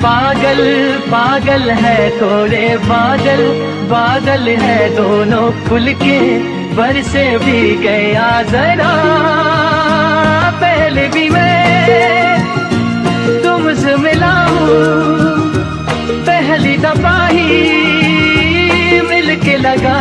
पागल पागल है थोड़े बादल, बादल है दोनों खुल के बरसे भी गया जरा। पहले भी मैं तुमसे मिला हूँ, पहली दफा ही मिल के लगा